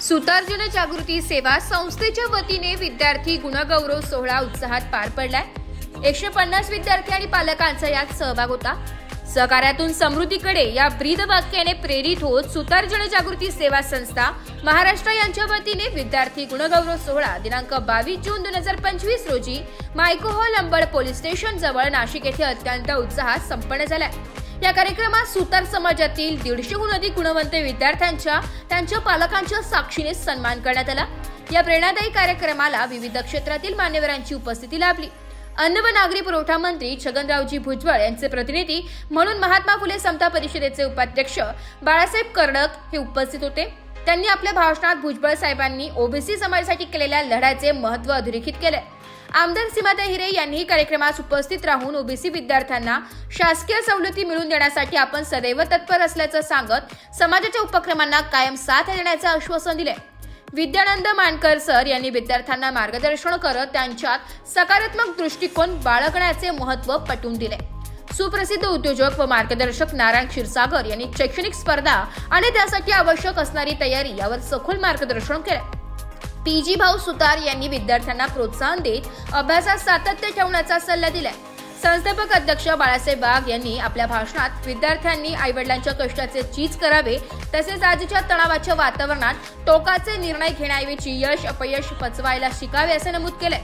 सुतार जनजागृती सेवा संस्थेच्या वतीने विद्यार्थी गुणगौरव सोहळा उत्साहात पार पडलाय। 150 विद्यार्थी आणि पालकांचा यात सहभाग होता। सहकार्यातून समृद्धीकडे या ब्रीद वाक्याने प्रेरित होत सुतार जनजागृती सेवा संस्था महाराष्ट्र यांच्या वतीने विद्यार्थी गुणगौरव सोहळा दिनांक 22 जून 2025 रोजी मायको हॉल अंबड पोलीस स्टेशन जवळ नाशिक येथे अत्यंत उत्साहात संपन्न झाला। या कार्यक्रमात सुतार समाजातील 150हून अधिक गुणवंत विद्यार्थ्यांचा त्यांच्या पालकांच्या साक्षीने सन्मान करण्यात आला। या प्रेरणादायी कार्यक्रमाला विविध क्षेत्रातील मान्यवरांची उपस्थिती लाभली। अन्न व नागरी पुरवठा मंत्री छगनरावजी भुजबळ यांचे प्रतिनिधी म्हणून महात्मा फुले समता परिषदेचे उपाध्यक्ष बाळासाहेब कर्डक हे उपस्थित होते। त्यांनी आपल्या भाषणात भुजबळ साहेबांनी ओबीसी समाजासाठी केलेल्या लढ्याचे महत्त्व अधोरेखित केले। आमदार सीमाताई हिरे यांनी कार्यक्रमात उपस्थित राहून ओबीसी विद्यार्थ्यांना शासकीय सवलती मिळवून देण्यासाठी आपण सदैव तत्पर असल्याचं सांगत समाजाच्या उपक्रमांना कायम साथ देण्याचे आश्वासन दिले। विद्यानंद मानकर सर यांनी विद्यार्थ्यांना मार्गदर्शन करत त्यांच्यात सकारात्मक दृष्टिकोन बाळगण्याचे महत्त्व पटवून दिले। सुप्रसिद्ध उद्योजक व मार्गदर्शक नारायण क्षीरसागर यांनी शैक्षणिक स्पर्धा आणि त्यासाठी आवश्यक असणारी तयारी यावर सखोल मार्गदर्शन केले। पीजी भाऊ सुतार यांनी विद्यार्थ्यांना प्रोत्साहन देत अभ्यासात सातत्य ठेवण्याचा सल्ला दिलाय। संस्थापक अध्यक्ष बाळासाहेब वाघ यांनी आपल्या भाषणात विद्यार्थ्यांनी आईवडिलांच्या कष्टाचे चीज करावे तसेच आजच्या तणावाच्या वातावरणात टोकाचे निर्णय घेण्याऐवजी यश अपयश पचवायला शिकावे असे नमूद केले।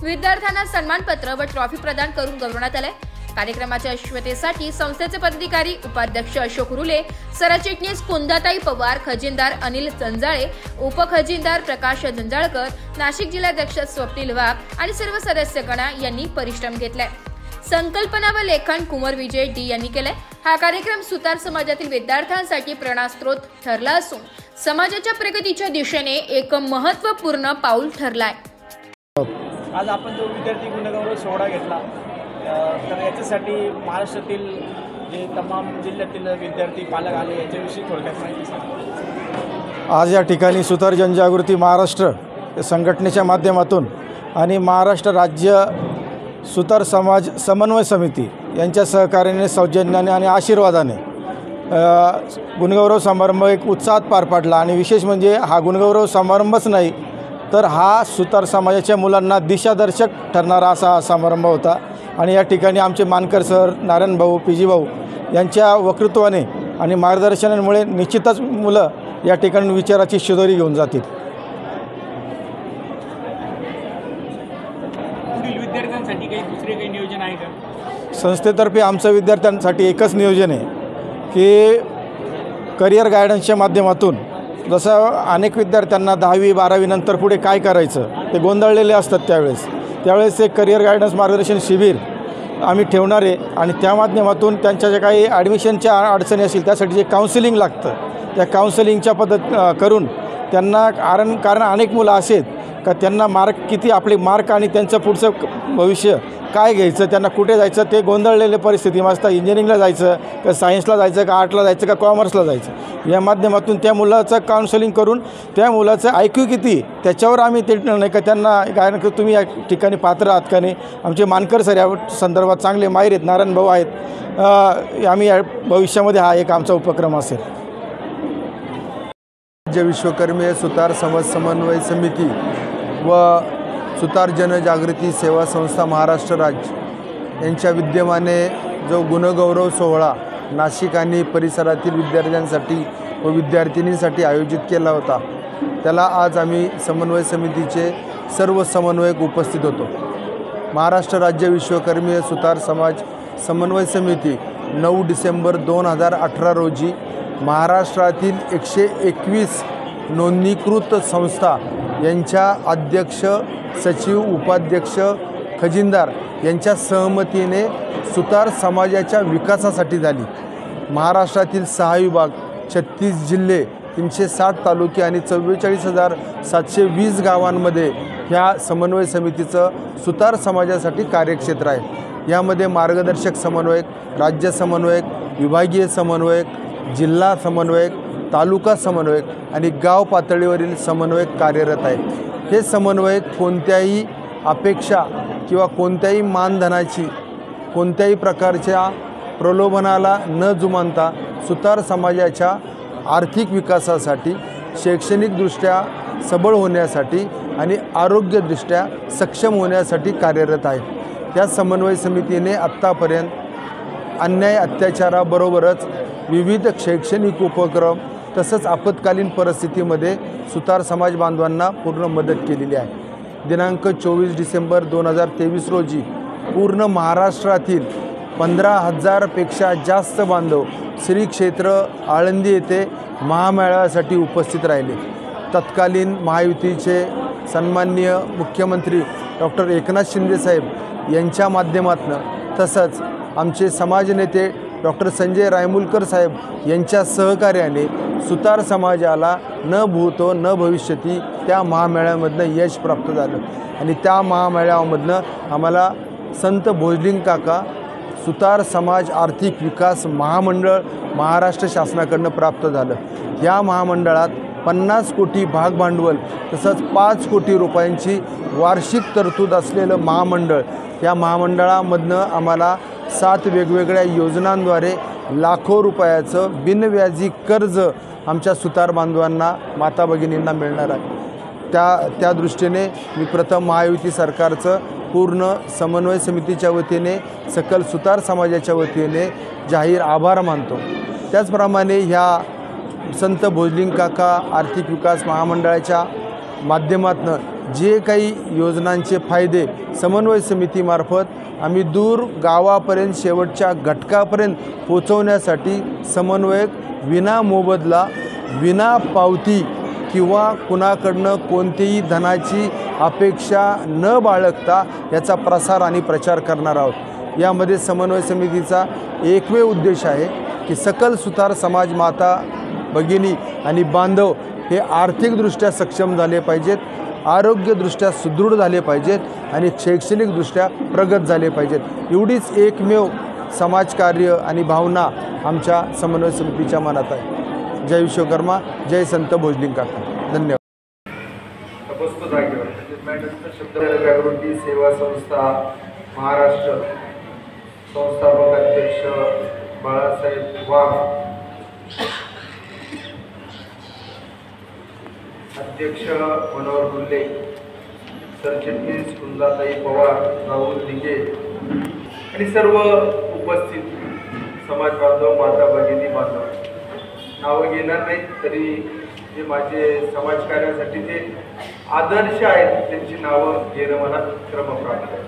विद्यार्थ्यांना सन्मानपत्र व ट्रॉफी प्रदान करून गौरवण्यात आले। कार्यक्रमाच्या यशस्वीतेसाठी संस्थेचे पदाधिकारी उपाध्यक्ष अशोक रुले, सरचिटणीस कुंदाताई पवार, खजिनदार अनिल जंजाळे, उपखजिनदार प्रकाश जंजाळकर, नाशिक जिल्हाध्यक्ष स्वप्नील वाघ आणि सर्व सदस्यगण यांनी परिश्रम घेतलाय। संकल्पना व लेखन कुमार विजय डी यांनी केले। हा कार्यक्रम सुतार समाजातील विद्यार्थ्यांसाठी प्रेरणास्त्रोत ठरला असून समाजाच्या प्रगतीच्या दिशेने एक महत्त्वपूर्ण पाऊल ठरलाय। आज आपण जो विद्यार्थी गुणगौरव सोहळा घेतला तर याच्यासाठी महाराष्ट्रातील जे तमाम जिल्ह्यातील विद्यार्थी पालक आले याच्याविषयी थोडक्यात माहिती सांगा। आज या ठिकाणी सुतार जनजागृती महाराष्ट्र संघटनेच्या माध्यमातून आणि महाराष्ट्र राज्य सुतार समाज समन्वय समिती यांच्या सहकार्याने सौजन्याने आणि आशीर्वादाने गुणगौरव समारंभ एक उत्साहात पार पडला। आणि विशेष म्हणजे हा गुणगौरव समारंभच नाही तर हा सुतार समाजाच्या मुलांना दिशादर्शक ठरणारा असा समारंभ होता। आणि या ठिकाणी आमचे मानकर सर, नारायण भाऊ, पीजी भाऊ यांच्या वक्तृत्वाने आणि मार्गदर्शनामुळे निश्चितच मुलं या ठिकाणी विचाराची शिदोरी घेऊन जातील। विद्यार्थ्यांसाठी काही दुसरे काही नियोजन आहे का? संस्थेतर्फे आमचं विद्यार्थ्यांसाठी एकच नियोजन आहे की करिअर गायडन्सच्या माध्यमातून जसं अनेक विद्यार्थ्यांना 10वी 12वी नंतर पुढे काय करायचं ते गोंधळलेले असतात त्यावेळेस एक करिअर गायडन्स मार्गदर्शन शिबिर आम्ही ठेवणार आहे। आणि त्या माध्यमातून त्यांच्या ज्या काही ॲडमिशनच्या अडचणी असतील त्यासाठी जे काउन्सिलिंग लागतं त्या काउन्सिलिंगच्या पद्धत करून त्यांना कारण अनेक मुलं असे आहेत का त्यांना किती आपले मार्क आणि त्यांचं पुढचं भविष्य काय घ्यायचं, त्यांना कुठे जायचं ते गोंधळलेले परिस्थिती असतात। इंजिनिअरिंगला जायचं का सायन्सला जायचं का आर्टला जायचं का कॉमर्सला जायचं या माध्यमातून त्या मुलाचं काउन्सिलिंग करून त्या मुलाचं IQ किती त्याच्यावर आम्ही ते नाही का त्यांना गायन करतो। तुम्ही या ठिकाणी पात्र आहात का नाही? आमचे मानकर सर या संदर्भात चांगले माहीर आहेत, नारायण भाऊ आहेत। आम्ही या भविष्यामध्ये हा एक आमचा उपक्रम असेल। राज्य विश्वकर्मीय सुतार समाज समन्वय समिती व सुतार जनजागृती सेवा संस्था महाराष्ट्र राज्य यांच्या विद्यमाने जो गुणगौरव सोहळा नाशिक आणि परिसरातील विद्यार्थ्यांसाठी व विद्यार्थिनींसाठी आयोजित केला होता त्याला आज आम्ही समन्वय समितीचे सर्व समन्वयक उपस्थित होतो। महाराष्ट्र राज्य विश्वकर्मीय सुतार समाज समन्वय समिती 9 डिसेंबर 2018 रोजी महाराष्ट्रातील 121 नोंदणीकृत संस्था यांच्या अध्यक्ष, सचिव, उपाध्यक्ष, खजिनदार यांच्या सहमतीने सुतार समाजाच्या विकासासाठी झाली। महाराष्ट्रातील 6 विभाग, 36 जिल्हे, 360 तालुके आणि 44,720 गावांमध्ये ह्या समन्वय समितीचं सुतार समाजासाठी कार्यक्षेत्र आहे। यामध्ये मार्गदर्शक समन्वयक, राज्य समन्वयक, विभागीय समन्वयक, जिल्हा समन्वयक, तालुका समन्वयक आणि गाव पातळीवरील समन्वयक कार्यरत आहेत। हे समन्वयक कोणत्याही अपेक्षा किंवा कोणत्याही मानधनाची कोणत्याही प्रकारच्या प्रलोभनाला न जुमानता सुतार समाजाच्या आर्थिक विकासासाठी शैक्षणिकदृष्ट्या सबळ होण्यासाठी आणि आरोग्यदृष्ट्या सक्षम होण्यासाठी कार्यरत आहे। त्या समन्वय समितीने आत्तापर्यंत अन्याय अत्याचाराबरोबरच विविध शैक्षणिक उपक्रम तसंच आपत्कालीन परिस्थितीमध्ये सुतार समाज बांधवांना पूर्ण मदत केलेली आहे। दिनांक 24 डिसेंबर 2023 रोजी पूर्ण महाराष्ट्रातील 15,000पेक्षा जास्त बांधव श्री क्षेत्र आळंदी येथे महामेळाव्यासाठी उपस्थित राहिले। तत्कालीन महायुतीचे सन्माननीय मुख्यमंत्री डॉक्टर एकनाथ शिंदे साहेब यांच्या माध्यमातून तसंच आमचे समाजनेते डॉक्टर संजय रायमुलकर साहेब यांच्या सहकार्याने सुतार समाजाला न भूतो न भविष्यती त्या महामेळ्यामधनं यश प्राप्त झालं आणि त्या महामेळ्यामधनं आम्हाला संत भोजलिंग काका सुतार समाज आर्थिक विकास महामंडळ महाराष्ट्र शासनाकडून प्राप्त झालं। या महामंडळात 50 कोटी भागभांडवल तसंच 5 कोटी रुपयांची वार्षिक तरतूद असलेलं महामंडळ, या महामंडळामधनं आम्हाला 7 वेगवेगळ्या योजनांद्वारे लाखो रुपयाचं बिनव्याजी कर्ज आमच्या सुतार बांधवांना माता भगिनींना मिळणार आहे। त्या दृष्टीने मी प्रथम महायुती सरकारचं पूर्ण समन्वय समितीच्या वतीने सकल सुतार समाजाच्या वतीने जाहीर आभार मानतो। त्याचप्रमाणे ह्या संत भोजलिंग काका आर्थिक विकास महामंडळाच्या माध्यमातून जे काही योजनांचे फायदे समन्वय समितीमार्फत आम्ही दूर गावापर्यंत शेवटच्या घटकापर्यंत पोचवण्यासाठी समन्वयक विना मोबदला विना पावती किंवा कुणाकडनं कोणतीही धनाची अपेक्षा न बाळगता याचा प्रसार आणि प्रचार करणार आहोत। यामध्ये समन्वय समितीचा एकमेव उद्देश आहे की सकल सुतार समाज माता भगिनी आणि बांधव हे आर्थिकदृष्ट्या सक्षम झाले पाहिजेत, आरोग्यदृष्ट्या सुदृढ झाले पाहिजेत आणि शैक्षणिकदृष्ट्या प्रगत झाले पाहिजेत। एवढीच एकमेव समाजकार्य आणि भावना आमच्या समन्वय समितीच्या मनात आहे। जय विश्वकर्मा, जय संत भोजलिंग काका। धन्यवाद। जागृती सेवा संस्था महाराष्ट्र संस्थापक अध्यक्ष बाळासाहेब वाघ, अध्यक्ष मनोहर गुल्ले, सरचिटणीस कुंदाताई पवार, राहुल दिघे आणि सर्व उपस्थित समाज बांधव माता भगिनी बांधव, नावं घेणार नाही तरी जे माझे समाजकार्यासाठी जे आदर्श आहेत त्यांची नावं घेणं मला क्रमप्राप्त आहे।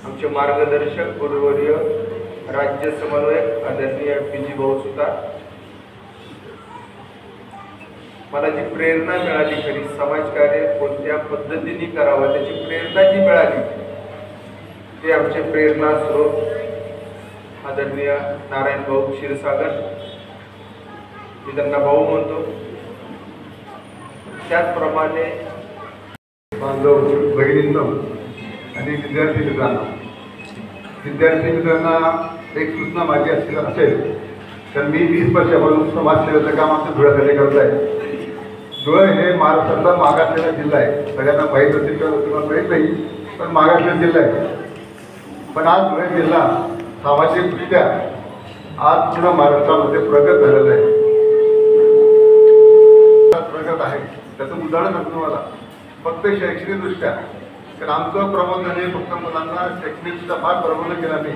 आमचे मार्गदर्शक गुरुवर्य राज्य समन्वयक आदरणीय PG भाऊ सुतार, मला जी प्रेरणा मिळाली खरी समाजकार्य कोणत्या पद्धतीने करावं त्याची प्रेरणा जी मिळाली ते आमचे प्रेरणा स्रोत आदरणीय नारायण भाऊ क्षीरसागर, मी त्यांना भाऊ म्हणतो। त्याचप्रमाणे बांधव भगिनींनो आणि विद्यार्थी मित्रांना एक सूचना माझी असेल तर मी 20 वर्षापासून समाजसेवेचं काम आमच्या धुळ्यामध्ये करत आहे। धुळे हे महाराष्ट्राचा मागासलेला जिल्हा आहे, सगळ्यांना माहीत असेल किंवा तुम्हाला माहीत नाही पण मागासलेला जिल्हा आहे। पण आज धुळे जिल्हा सामाजिकदृष्ट्या आज पूर्ण महाराष्ट्रामध्ये प्रगत झालेला आहे, प्रगत आहे। त्याचं उदाहरण सांगतो तुम्हाला, फक्त शैक्षणिकदृष्ट्या, कारण आमचं प्रबोधन हे फक्त मुलांना शैक्षणिकदृष्ट्या फार प्रबोधन केलं नाही,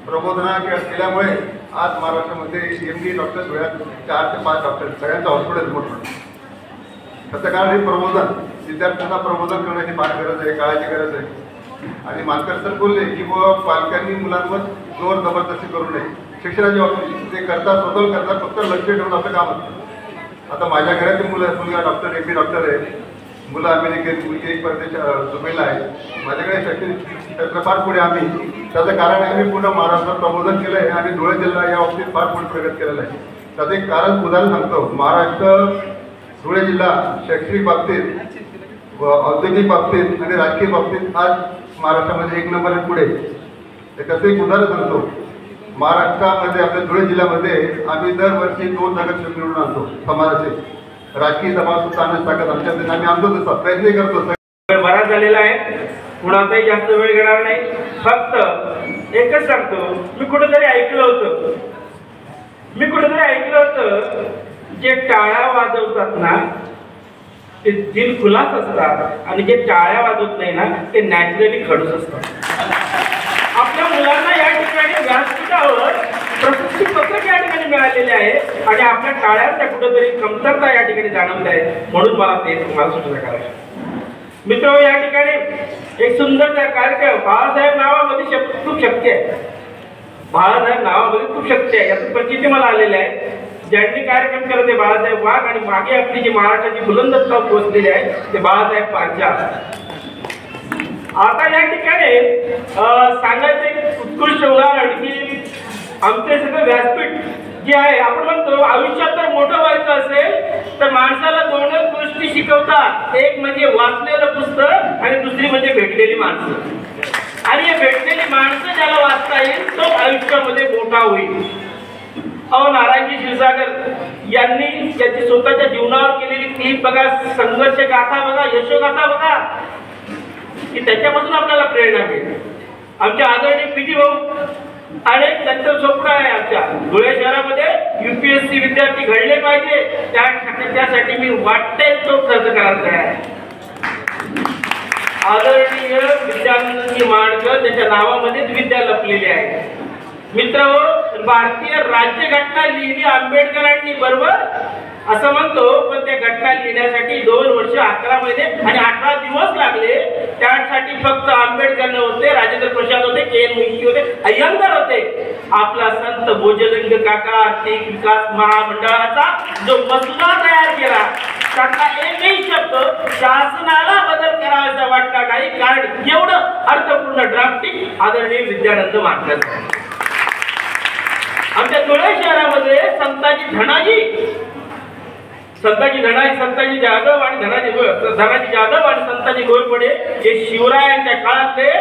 प्रबोधना केल्यामुळे आज महाराष्ट्रामध्ये MD डॉक्टर धुळ्यात 4 ते 5 डॉक्टर सगळ्यांचं हॉस्पिटल मोठं। त्याचं कारण हे प्रबोधन, विद्यार्थ्यांना प्रबोधन करण्याची फार गरज आहे, काळाची गरज आहे। आणि मानकर सर बोलले की पालकांनी मुलांवर जोर जबरदस्ती करू नये, शिक्षणाच्या बाबतीत ते करतात स्वतः करतात, फक्त लक्ष ठेवून आपलं काम असतं। आता माझ्या घरातील मुलगा डॉक्टर MD डॉक्टर आहे, मुलं अमेरिकेत, मुलगी एक परदेशात दुबईला आहे, माझ्याकडे शैक्षणिक क्षेत्र फार पुढे आम्ही, त्याचं कारण आम्ही पूर्ण महाराष्ट्रात प्रबोधन केलं आहे आणि धुळे जिल्हा या बाबतीत फार पुढे प्रगत केलेला आहे। त्याचं एक कारण उदाहरण सांगतो, महाराष्ट्र धुळे जिल्हा शैक्षणिक बाबतीत व औद्योगिक बाबतीत आणि राजकीय बाबतीत आज महाराष्ट्रामध्ये 1 नंबर पुढे। त्याचं एक उदाहरण सांगतो, महाराष्ट्रामध्ये आपल्या धुळे जिल्ह्यामध्ये आम्ही दरवर्षी 2 नगरसेवक निवडून आणतो समाजाचे, राजकीय सभा सुद्धा आणण्याची ताकद आमच्याकडे, आम्ही आणतो तसा प्रयत्न करतो। बराच झालेला आहे, कुणाचाही जास्त वेळ घेणार नाही, फक्त एकच सांगतो, मी कुठेतरी ऐकलं होतं जे टाळ्या वाजवतात ना ते दिल खुलास असतात आणि जे टाळ्या वाजवत नाही ना ते नॅचरली खडूस असतात. आपल्या मुलांना या ठिकाणी व्यासपीठावर प्रशस्तीपत्रक या ठिकाणी मिळालेले आहे आणि आपल्या टाळ्यांच्या कुठेतरी कमतरता या ठिकाणी जाणवत आहे. म्हणून मला ते तुम्हाला सूचना करायची. मित्र, या ठिकाणी एक सुंदर कार्यक्रम बाळासाहेब नावामध्ये खूप शक्ती आहे. बाळासाहेब नावामध्ये खूप शक्ती आहे याचं प्रचिती मला आलेलं आहे. ज्यांनी कार्यक्रम केला ते बाळासाहेब वाघ आणि मागे आपली जी महाराष्ट्राची बुलंदत्ता पोहोचलेली आहे ते बाळासाहेब पांचा. आता या ठिकाणी सांगायचं एक उत्कृष्ट उदाहरण की आमचे सगळं व्यासपीठ जे आहे, आपण म्हणतो आयुष्यात जर मोठं व्हायचं असेल तर माणसाला दोनच गोष्टी शिकवतात. एक म्हणजे वाचलेलं पुस्तक आणि दुसरी म्हणजे भेटलेली माणसं. आणि हे भेटलेली माणसं ज्याला वाचता येईल तो आयुष्यामध्ये मोठा होईल. नारायणजी क्षीरसागर यांनी त्यांची स्वतःच्या जीवनावर केलेली क्लिप बघा, संघर्ष गाथा बघा, यशोगाथा बघा, की त्याच्यापासून आपल्याला प्रेरणा मिळेल. आमच्या आदरणीय पीटी भाऊ आणि त्यांचं स्वप्न आहे आमच्या धुळे शहरामध्ये UPSC विद्यार्थी घडले पाहिजे. त्यासाठी मी वाटेल तो खर्च करायचा आहे. आदरणीय विद्यानंदजी माणकर त्याच्या नावामध्येच विद्या लपलेली आहे. मित्र, भारतीय राज्यघटना लिहिली आंबेडकरांनी, बरोबर असं म्हणतो, पण त्या घटना लिहिण्यासाठी 2 वर्ष 11 महिने आणि 18 दिवस लागले. त्यासाठी फक्त आंबेडकर नव्हते, राजेंद्र प्रसाद होते, KN मुंशी होते, अय्यंगार होते. आपला संत भोजलिंग काका आर्थिक विकास महामंडळाचा जो मसुदा तयार केला त्यातला एकही शब्द शासनाला बदल करावासा वाटला नाही, कारण एवढं अर्थपूर्ण ड्राफ्टिंग आदरणीय विद्यानंद मानकर. आमच्या धुळे शहरामध्ये संताजी जाधव आणि धनाजी जाधव आणि संताजी घोरपडे हे शिवरायांच्या काळातले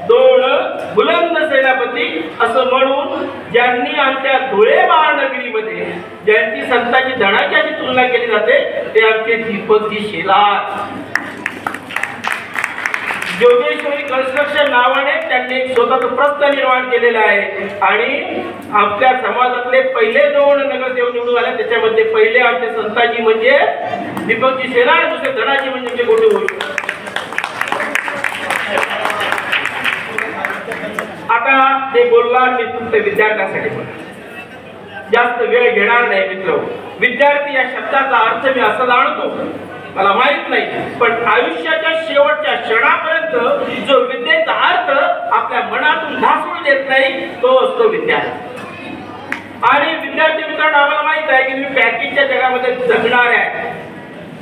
2 बुलंद सेनापती असं म्हणून ज्यांनी आमच्या धुळे महानगरीमध्ये ज्यांची संताजी धनाजी तुलना केली जाते ते आमचे दीपकजी शेलार. जोगेश्वरी कन्स्ट्रक्शन नावाने त्यांनी स्वतःचं प्रस्थ निर्माण केलेलं आहे आणि आपल्या समाजातले पहिले 2 नगरसेवक निवडून आले. त्याच्यामध्ये पहिले आमचे संताजी म्हणजे दीपकजी शेलार, दुसरे धनाजी म्हणजे गोटे होईल. आता ते बोलणार मी तुमच्या विद्यार्थ्यांसाठी जास्त वेळ घेणार नाही. मित्र, विद्यार्थी या शब्दाचा अर्थ मी असं जाणतो, मला माहित नाही, पण आयुष्याच्या शेवटच्या क्षणापर्यंत जो विद्येचा अर्थ आपल्या मनातून ढासळून देत नाही तो असतो विद्यार्थी. आणि विद्यार्थी मित्रांनो, आम्हाला माहित आहे की मी पॅकेजच्या जगामध्ये जगणार आहे.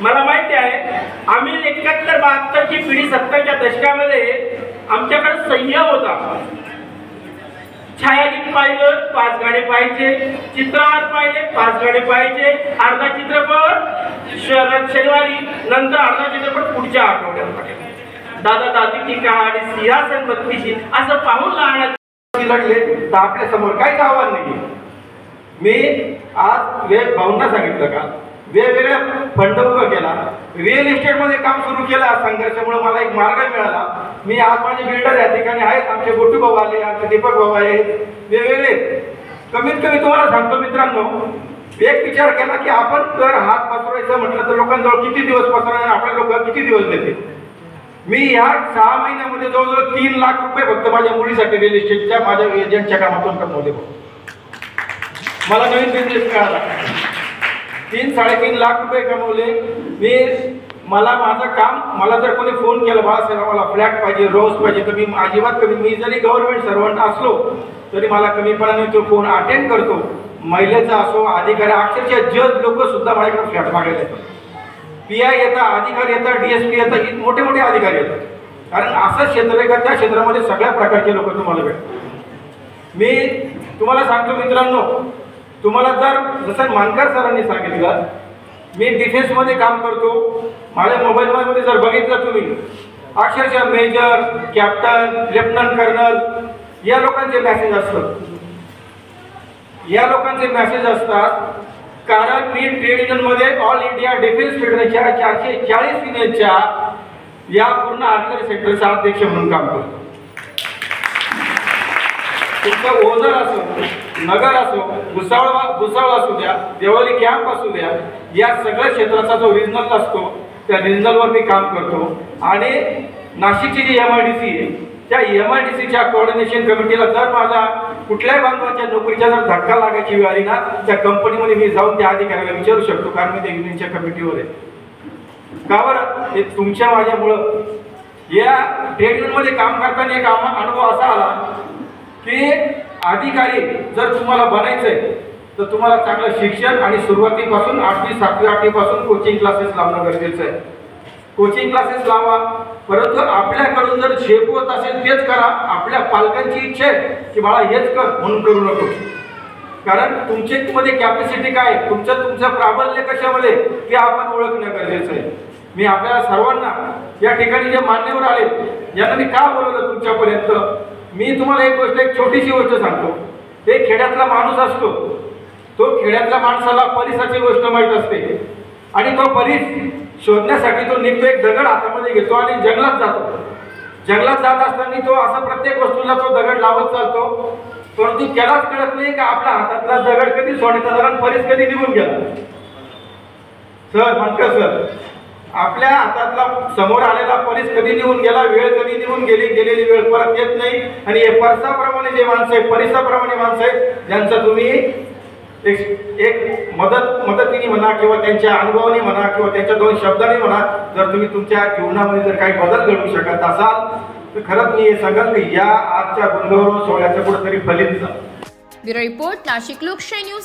मला माहिती आहे आम्ही 71-72ची पिढी 70च्या दशकामध्ये आमच्याकडे संयम होता. छायागीत पाहिलं 5 गाणे पाहिजे, चित्रहार पाहिले 5 गाणे पाहिजे, अर्धा चित्रपट शनिवारी, नंतर अर्धा चित्रपट पुढच्या आठवड्यात पाहिजे. दादा दादी की कहाणी, सिंहासन 32 असं पाहून लहान लढले तर आपल्या समोर काहीच आव्हान नाही. मी आज भाऊंना सांगितलं का वेगवेगळ्या फंड उभा केला, रिअल इस्टेटमध्ये काम सुरू केलं. संघर्षामुळे मला एक मार्ग मिळाला. मी आज माझे बिल्डर या ठिकाणी आहेत, आमचे गोटू भाऊ आले, आमचे दीपक भाऊ आहेत, वेगवेगळे. कमीत कमी तुम्हाला सांगतो मित्रांनो, एक विचार केला की आपण जर हात पसरवायचं म्हटलं तर लोकांजवळ किती दिवस पसरणार, आपले लोक किती दिवस देते. मी ह्या 6 महिन्यामध्ये जवळजवळ 3 लाख रुपये फक्त माझ्या मुलीसाठी रिअल इस्टेटच्या माझ्या एजंटच्या कामातून कमवले. मला नवीन बिझनेस मिळाला, 3-3.5 लाख रुपये कमवले. मला माझं काम, मला जर कोणी फोन केला बाळासाहेब मला फ्लॅट पाहिजे, रोज पाहिजे, तर मी अजिबात कमी, मी जरी गव्हर्नमेंट सर्वंट असलो तरी मला कमीपणाने तो फोन अटेंड करतो. महिलेचा असो, अधिकारी, अक्षरशः जज लोक सुद्धा माझ्याकडे फ्लॅट मागायला येतात. PI येतात, अधिकारी येतात, DSP येतात, मोठे मोठे अधिकारी येतात. कारण असं क्षेत्र आहे का त्या क्षेत्रामध्ये सगळ्या प्रकारचे लोक तुम्हाला भेटतात. मी तुम्हाला सांगतो मित्रांनो, तुम्हाला जर जसं मानकर सरांनी सांगितलं, मी डिफेन्समध्ये काम करतो. माझ्या मोबाईलमध्ये जर बघितलं तुम्ही, अक्षरशः मेजर, कॅप्टन, लेफ्टनंट कर्नल या लोकांचे मेसेज असतात. या लोकांचे मेसेज असतात कारण मी ट्रेड युनियनमध्ये ऑल इंडिया डिफेन्स फेडरेशनच्या 440 युनियनच्या या पूर्ण आर्टिलरी सेक्टरचा अध्यक्ष म्हणून काम करतो. तुमचं ओझर असो, नगर असो, भुसावळ असू द्या, देवळी कॅम्प असू द्या, या सगळ्या क्षेत्राचा जो रिजनल असतो त्या रिजनलवर मी काम करतो. आणि नाशिकची जी MIDC आहे त्या MIDCच्या कोऑर्डिनेशन कमिटीला जर माझा कुठल्याही बांधवाच्या नोकरीचा जर धक्का लागायची वेळ आली ना, त्या कंपनीमध्ये मी जाऊन त्या अधिकाऱ्याला विचारू शकतो, कारण मी त्या युनियनच्या कमिटीवर आहे. का बरं? हे तुमच्या माझ्यामुळं या ट्रेड युनियनमध्ये काम करताना एक अनुभव असा आला की अधिकारी जर तुम्हाला बनायचंय तर तुम्हाला चांगलं शिक्षण आणि सुरुवातीपासून 8वी 7वी 8वी पासून कोचिंग क्लासेस लावणं गरजेचं आहे. कोचिंग क्लासेस लावा, परंतु आपल्याकडून जर झेप होत असेल तेच करा. आपल्या पालकांची इच्छा आहे की बाळा हेच कर म्हणून करू नको, कारण तुमच्यामध्ये कॅपॅसिटी काय, तुमचं प्राबल्य कशामध्ये ते आपण ओळखणं गरजेचं आहे. मी आपल्याला सर्वांना या ठिकाणी जे मान्यवर आले यांना मी का बोलवलं तुमच्यापर्यंत, मी तुम्हाला एक छोटीशी गोष्ट सांगतो. एक खेड्यातला माणूस असतो, तो खेड्यातल्या माणसाला परिसाची गोष्ट माहीत असते आणि तो परीस शोधण्यासाठी तो निघतो, एक दगड हातामध्ये घेतो आणि जंगलात जातो. जंगलात जात असताना तो असं प्रत्येक वस्तूला तो दगड लावत चालतो, परंतु त्यालाच कळत नाही की आपल्या हातातला दगड कधी सोन्याचा दगड परीस कधी निघून गेला. सर म्हणतात सर, आपल्या हातातला समोर आलेला परीस कधी निघून गेला, वेळ कधी निघून गेलेली वेळ परत येत नाही. आणि हे परसाप्रमाणे जे माणसं आहे, परिसाप्रमाणे माणसं आहे, ज्यांचं तुम्ही एक मदतीने म्हणा किंवा त्यांच्या अनुभवाने म्हणा किंवा त्यांच्या 2 शब्दांनी म्हणा, जर तुम्ही तुमच्या जीवनामध्ये जर काही बदल घडवू शकत असाल तर खरंच मी हे सांगाल की या आजच्या गुणगौरव सोहळ्याचं कुठेतरी फलित झालं. ब्युरो रिपोर्ट, नाशिक लोकशाही न्यूज.